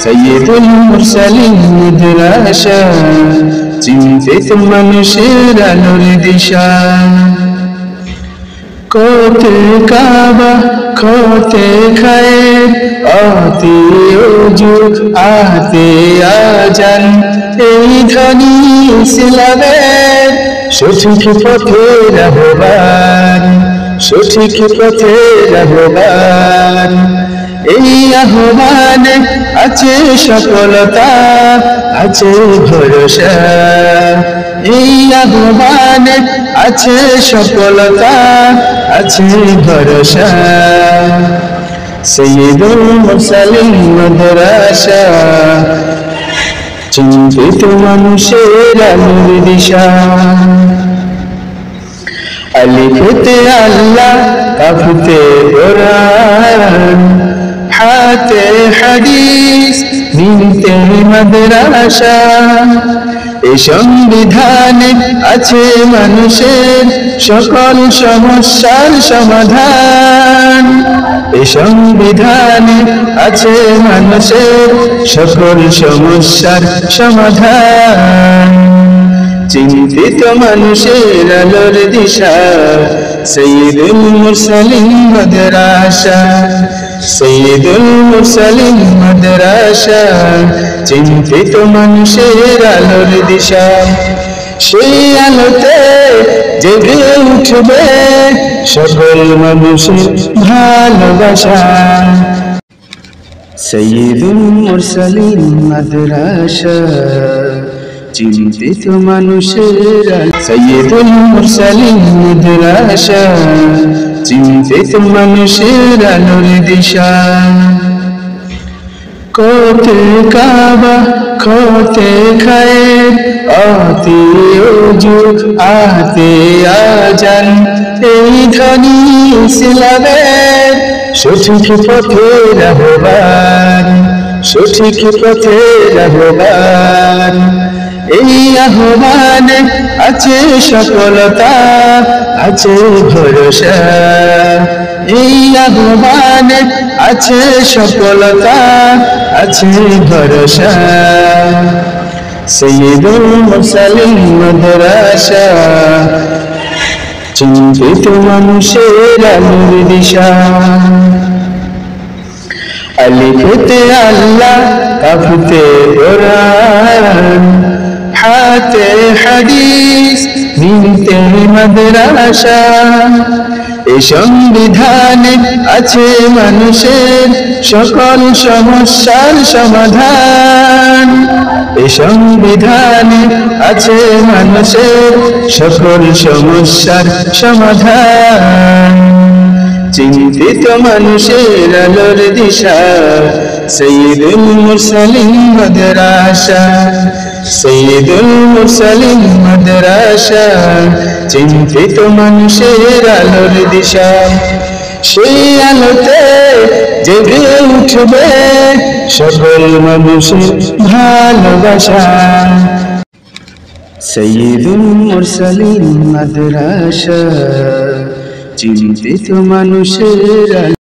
সৈয়দুল মুরসালিন মাদ্রাসা, চিন্তিত মানুষের আলোর দিশা। কোতে কাবা কোতে খায়ের, আতে ওযু আতে আজান, এই ধ্বনি ইসলামের সঠিক পথে রাহবার, সঠিক পথে রাহবার। এই আহ্বানে আছে সফলতা, আছে ভরসা। এই আহ্বানে আছে সফলতা, আছে ভরসা। সৈয়দুল মুরসালিন মাদ্রাসা, চিন্তিত মানুষের আলোর দিশা। আলিফতে আল্লাহ, কাফতে কোরআন, হাতে হাদিস, মিলতে মাদ্রাসা। এই সংবিধানে আছে মানুষের সকল সমস্যার সমাধান। এই সংবিধানে আছে মানুষের সকল সমস্যার সমাধান। চিন্তিত মানুষের আলোর দিশা, সৈয়দুল মুরসালিন মাদ্রাসা, সৈয়দুল মুরসালিন মাদ্রাসা, চিন্তিত মানুষের আলোর দিশা। সেই আলোতে জেগে উঠবে সকল মানুষের ভালোবাসা। সৈয়দুল মুরসালিন মাদ্রাসা, চিন্তিত মানুষের। সৈয়দুল মুরসালিন মাদ্রাসা, চিন্তিত মানুষের আলোর দিশা। কোতে কাবা কোতে খায়ের, আতে ওযু আতে আজান, এই ধ্বনি ইসলামের সঠিক পথে রাহবার, সঠিক পথে রাহবার। এই আহ্বানে আছে সফলতা, আছে ভরসা। এই আহ্বানে আছে সফলতা, আছে ভরসা। সৈয়দুল মুরসালিন মাদ্রাসা, চিন্তিত মানুষের আলোর দিশা। আলিফতে আল্লাহ, কাফতে কোরআন, হাতে হাদিস, মিলতে মাদ্রাসা। এই সংবিধানে আছে মানুষের সকল সমস্যার সমাধান। এই সংবিধানে আছে মানুষের সকল সমস্যার সমাধান। চিন্তিত মানুষের আলোর দিশা, সৈয়দুল মুরসালিন মাদ্রাসা, সৈয়দুল মুরসালিন মাদ্রাসা, চিন্তিত মানুষের আলোর দিশা। সেই আলোতে জেগে উঠবে সকল মানুষের ভালোবাসা। সৈয়দুল মুরসালিন মাদ্রাসা, চিন্তিত মানুষের।